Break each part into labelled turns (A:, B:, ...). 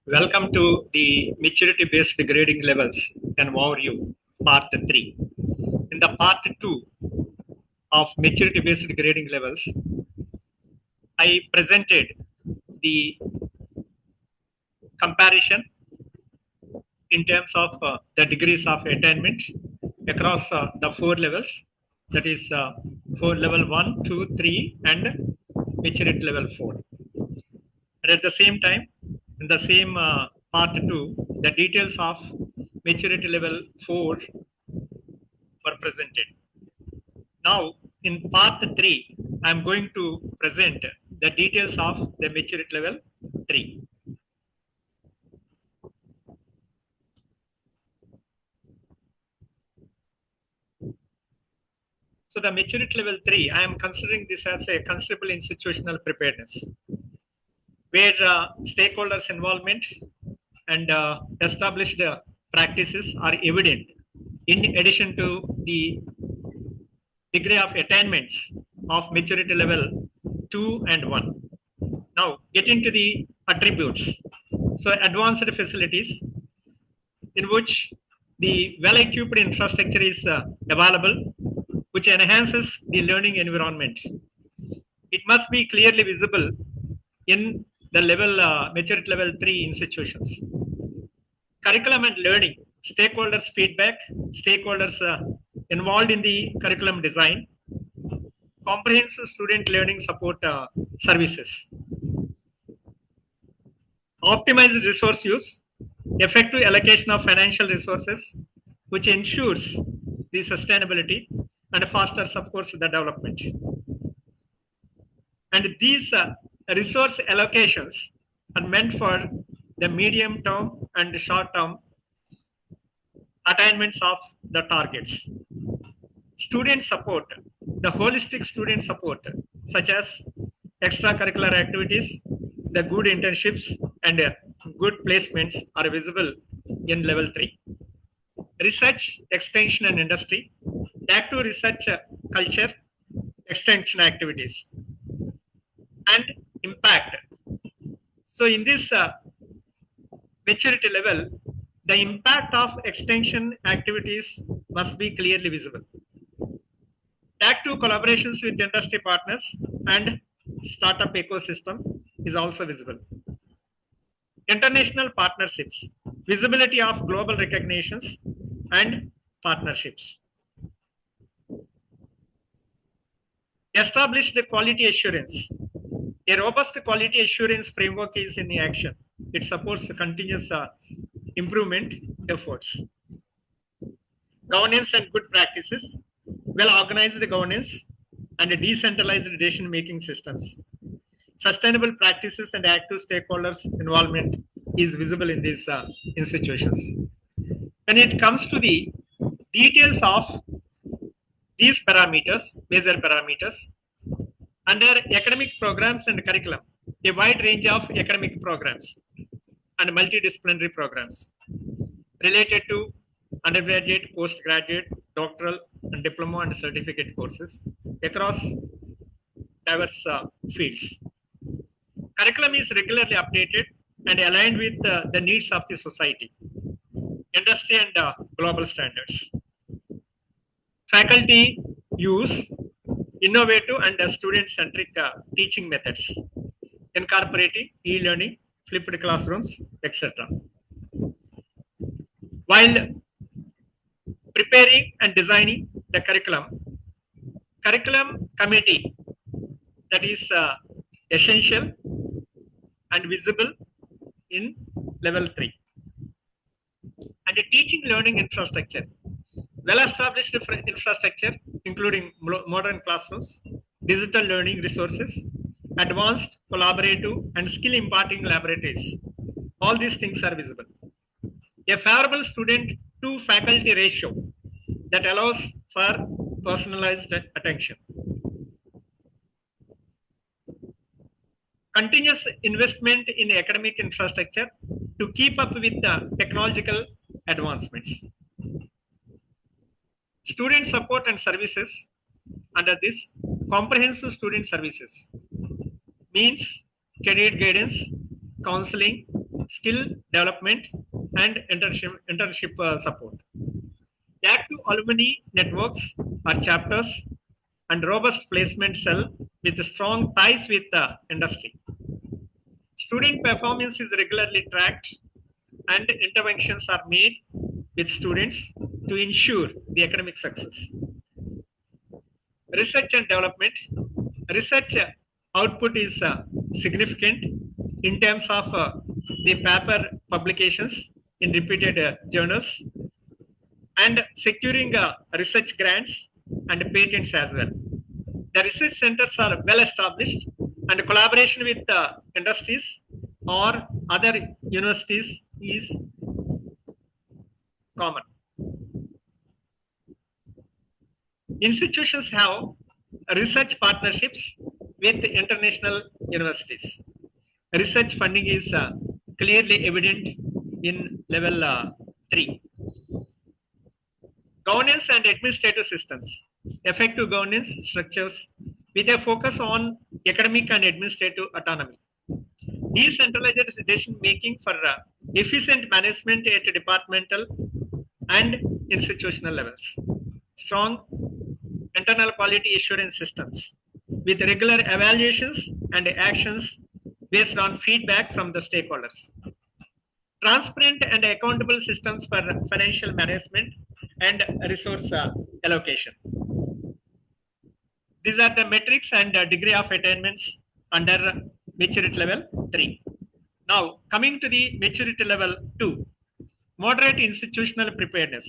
A: Welcome to the maturity based grading levels and overview, part 3. In the part 2 of maturity based grading levels, I presented the comparison in terms of the degrees of attainment across the four levels, that is, for level 1, 2, 3, and maturity level 4. And at the same time, in the same part 2, the details of maturity level 4 were presented. Now, in part 3, I am going to present the details of the maturity level 3. So, the maturity level 3, I am considering this as a considerable institutional preparedness, where stakeholders' involvement and established practices are evident, in addition to the degree of attainments of maturity level 2 and 1. Now, getting to the attributes. So, advanced facilities in which the well equipped infrastructure is available, which enhances the learning environment. It must be clearly visible in the level maturity level 3 institutions. Curriculum and learning, stakeholders' feedback, stakeholders involved in the curriculum design, comprehensive student learning support services, optimized resource use, effective allocation of financial resources, which ensures the sustainability and fosters, of course, the development. And these resource allocations are meant for the medium term and short term attainments of the targets. Student support, the holistic student support, such as extracurricular activities, the good internships, and good placements are visible in level 3. Research, extension, and industry, active research culture, extension activities, and impact. So, in this maturity level, the impact of extension activities must be clearly visible. Active collaborations with industry partners and startup ecosystem is also visible. International partnerships, visibility of global recognitions and partnerships. Established quality assurance. A robust quality assurance framework is in action. It supports continuous improvement efforts. Governance and good practices, well organized governance, and decentralized decision making systems. Sustainable practices and active stakeholders' involvement is visible in these institutions. When it comes to the details of these parameters, major parameters, under academic programs and curriculum, a wide range of academic programs and multidisciplinary programs related to undergraduate, postgraduate, doctoral, and diploma and certificate courses across diverse fields. Curriculum is regularly updated and aligned with the needs of the society, industry, and global standards. Faculty use innovative and student-centric teaching methods, incorporating e-learning, flipped classrooms, etc. While preparing and designing the curriculum committee, that is essential and visible in level 3. And a teaching learning infrastructure, well-established infrastructure including modern classrooms, digital learning resources, advanced collaborative and skill imparting laboratories. All these things are visible. A favorable student to faculty ratio that allows for personalized attention. Continuous investment in academic infrastructure to keep up with the technological advancements. Student support and services under this comprehensive student services means career guidance, counseling, skill development, and internship support. Active alumni networks or chapters and robust placement cell with strong ties with the industry. Student performance is regularly tracked and interventions are made with students to ensure the academic success. Research and development. Research output is significant in terms of the paper publications in repeated journals and securing research grants and patents as well. The research centers are well established and collaboration with industries or other universities is common. Institutions have research partnerships with international universities. Research funding is clearly evident in level 3. Governance and administrative systems. Effective governance structures with a focus on academic and administrative autonomy. Decentralized decision making for efficient management at departmental and institutional levels. Strong internal quality assurance systems with regular evaluations and actions based on feedback from the stakeholders. Transparent and accountable systems for financial management and resource allocation. These are the metrics and degree of attainments under maturity level 3. Now, coming to the maturity level 2, moderate institutional preparedness.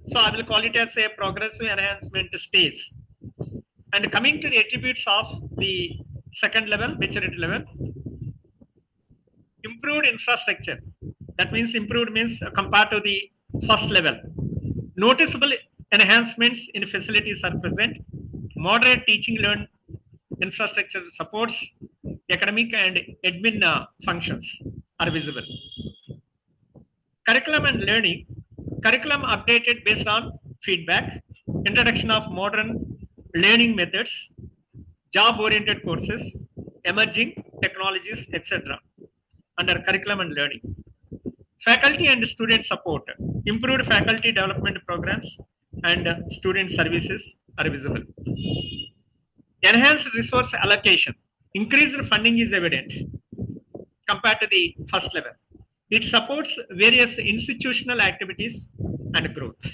A: So, I will call it as a progressive enhancement stage. And coming to the attributes of the second level, maturity level, improved infrastructure. That means improved means compared to the first level. Noticeable enhancements in facilities are present. Moderate teaching learn infrastructure supports academic and admin functions are visible. Curriculum and learning. Curriculum updated based on feedback. Introduction of modern learning methods, job-oriented courses, emerging technologies, etc. under curriculum and learning. Faculty and student support. Improved faculty development programs and student services are visible. Enhanced resource allocation. Increased funding is evident compared to the first level. It supports various institutional activities and growth.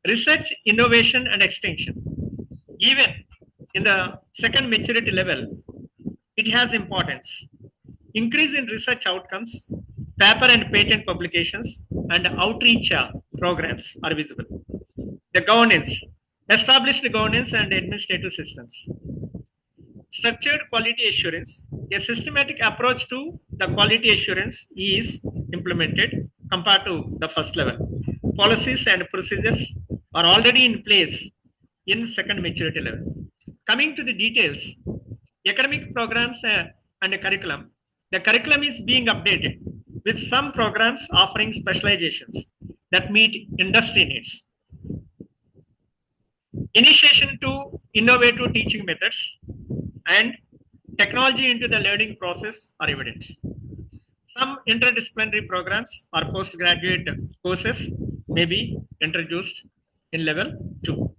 A: Research, innovation, and extension. Even in the second maturity level, it has importance. Increase in research outcomes, paper and patent publications, and outreach programs are visible. The governance, established governance and administrative systems. Structured quality assurance, a systematic approach to the quality assurance is implemented compared to the first level. Policies and procedures are already in place in second maturity level. Coming to the details, academic programs and curriculum. The curriculum is being updated with some programs offering specializations that meet industry needs. Initiation to innovative teaching methods and technology into the learning process are evident. Some interdisciplinary programs or postgraduate courses may be introduced in level 2.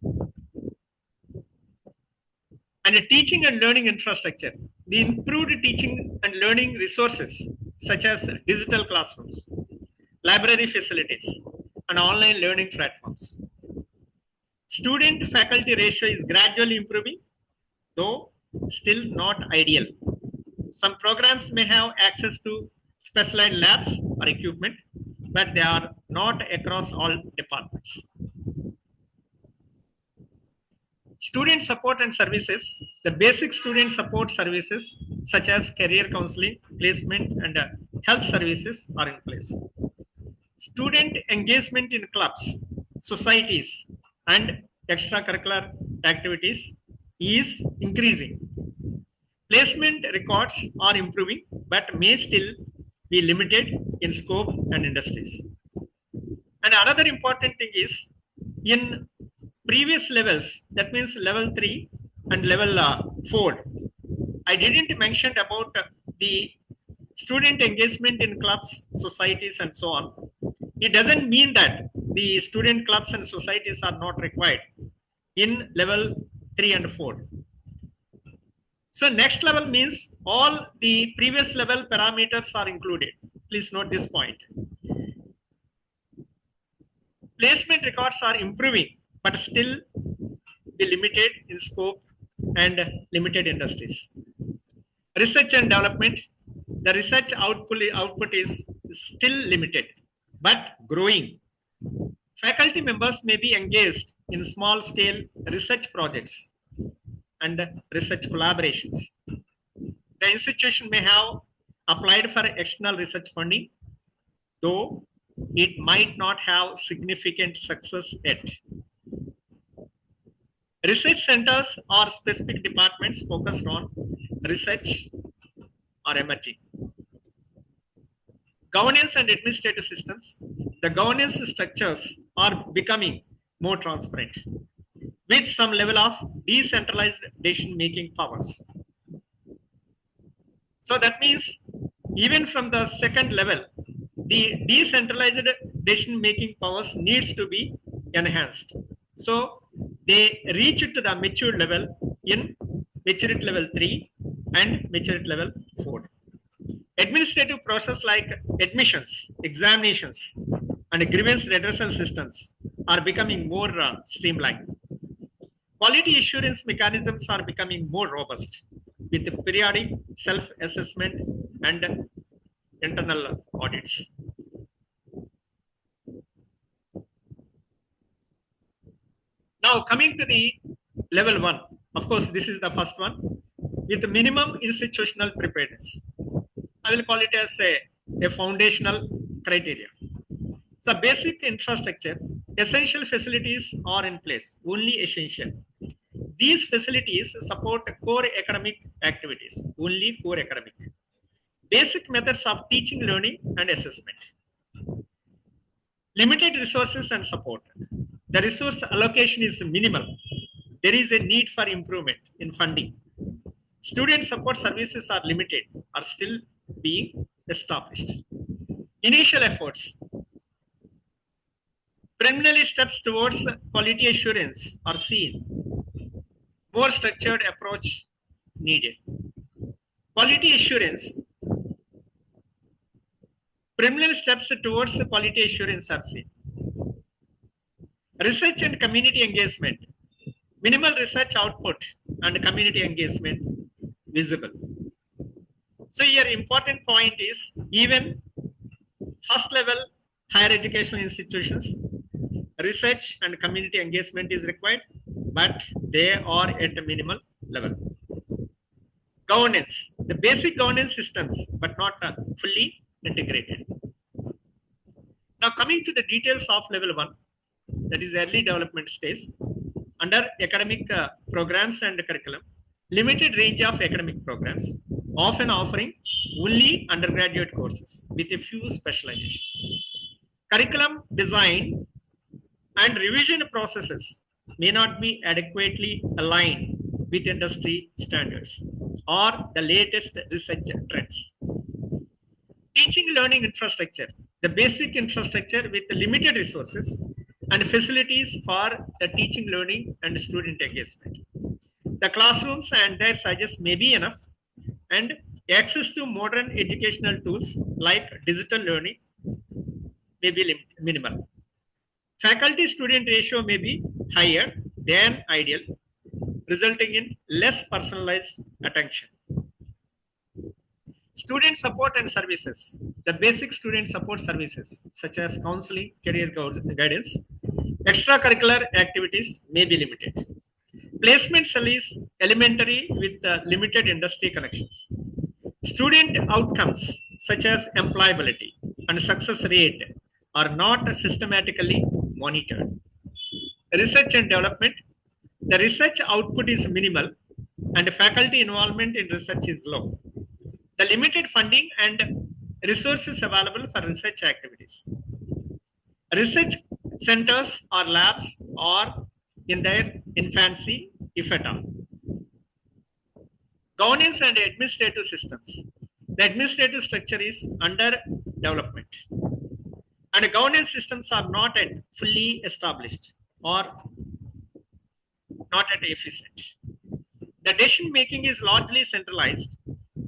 A: And teaching and learning infrastructure. The improved teaching and learning resources such as digital classrooms, library facilities, and online learning platforms. Student faculty ratio is gradually improving, though still not ideal. Some programs may have access to specialized labs or equipment, but they are not across all departments. Student support and services. The basic student support services such as career counseling, placement, and health services are in place. Student engagement in clubs, societies, and extracurricular activities is increasing. Placement records are improving, but may still be limited in scope and industries. And another important thing is in previous levels, that means level 3 and level 4, I didn't mention about the student engagement in clubs, societies, and so on. It doesn't mean that the student clubs and societies are not required in level 3 and 4. So next level means all the previous level parameters are included. Please note this point. Placement records are improving, but still be limited in scope and limited industries. Research and development, the research output is still limited, but growing. Faculty members may be engaged in small scale research projects and research collaborations. The institution may have applied for external research funding, though it might not have significant success yet. Research centers or specific departments focused on research are emerging. Governance and administrative systems, the governance structures are becoming more transparent with some level of decentralized decision-making powers. So that means even from the second level, the decentralized decision-making powers needs to be enhanced. So they reach to the mature level in maturity level 3 and maturity level 4. Administrative process like admissions, examinations, and grievance redressal systems are becoming more streamlined. Quality assurance mechanisms are becoming more robust with periodic self-assessment and internal audits. Now coming to the level 1, of course this is the first one with minimum institutional preparedness. I will call it as a foundational criteria. So basic infrastructure, essential facilities are in place, only essential. These facilities support core academic activities, only core academic. Basic methods of teaching, learning, and assessment. Limited resources and support. The resource allocation is minimal. There is a need for improvement in funding. Student support services are limited, are still being established. Initial efforts. Preliminary steps towards quality assurance are seen. More structured approach needed. Quality assurance. Preliminary steps towards quality assurance are seen. Research and community engagement. Minimal research output and community engagement visible. So here important point is even first level higher educational institutions, research and community engagement is required, but they are at a minimal level. Governance, the basic governance systems, but not fully integrated. Now coming to the details of level 1, that is early development stage, under academic programs and curriculum, limited range of academic programs, often offering only undergraduate courses with a few specializations. Curriculum design and revision processes may not be adequately aligned with industry standards or the latest research trends. Teaching learning infrastructure, the basic infrastructure with limited resources and facilities for the teaching, learning, and student engagement. The classrooms and their sizes may be enough, and access to modern educational tools like digital learning may be minimal. Faculty-student ratio may be higher than ideal, resulting in less personalized attention. Student support and services. The basic student support services, such as counseling, career guidance, extracurricular activities may be limited. Placement cell is elementary with limited industry connections. Student outcomes, such as employability and success rate, are not systematically monitored. Research and development. The research output is minimal and faculty involvement in research is low. The limited funding and resources available for research activities. Research centers or labs are in their infancy, if at all. Governance and administrative systems. The administrative structure is under development. And governance systems are not yet fully established or not yet efficient. The decision making is largely centralized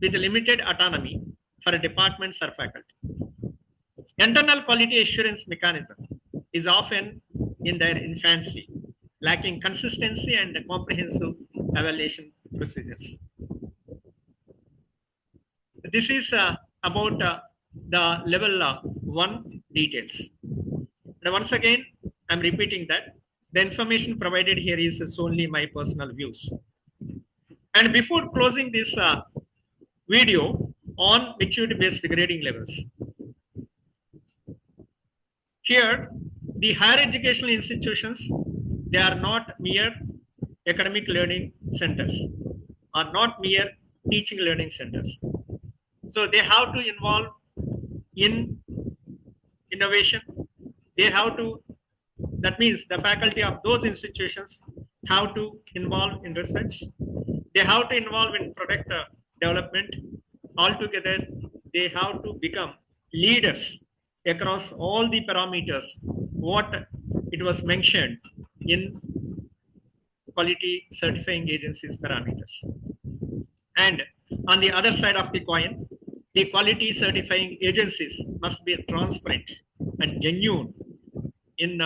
A: with limited autonomy for departments or faculty. Internal quality assurance mechanism is often in their infancy, lacking consistency and comprehensive evaluation procedures. This is about the level 1 details. And once again, I'm repeating that the information provided here is only my personal views. And before closing this video on maturity-based grading levels, here the higher educational institutions, they are not mere academic learning centers, are not mere teaching learning centers. So they have to involve in innovation. They have to, that means the faculty of those institutions have to involve in research. They have to involve in product development. Altogether, they have to become leaders across all the parameters what it was mentioned in quality certifying agencies parameters. And on the other side of the coin, the quality certifying agencies must be transparent and genuine in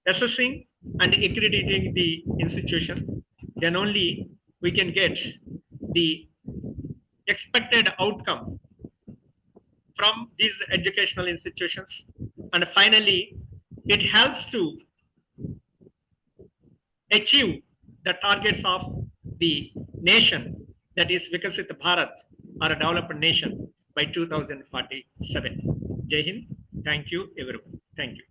A: assessing and accrediting the institution. Then only we can get the expected outcome from these educational institutions. And finally, it helps to achieve the targets of the nation, that is Vikasit Bharat, or a developed nation by 2047. Jai Hind. Thank you, everyone. Thank you.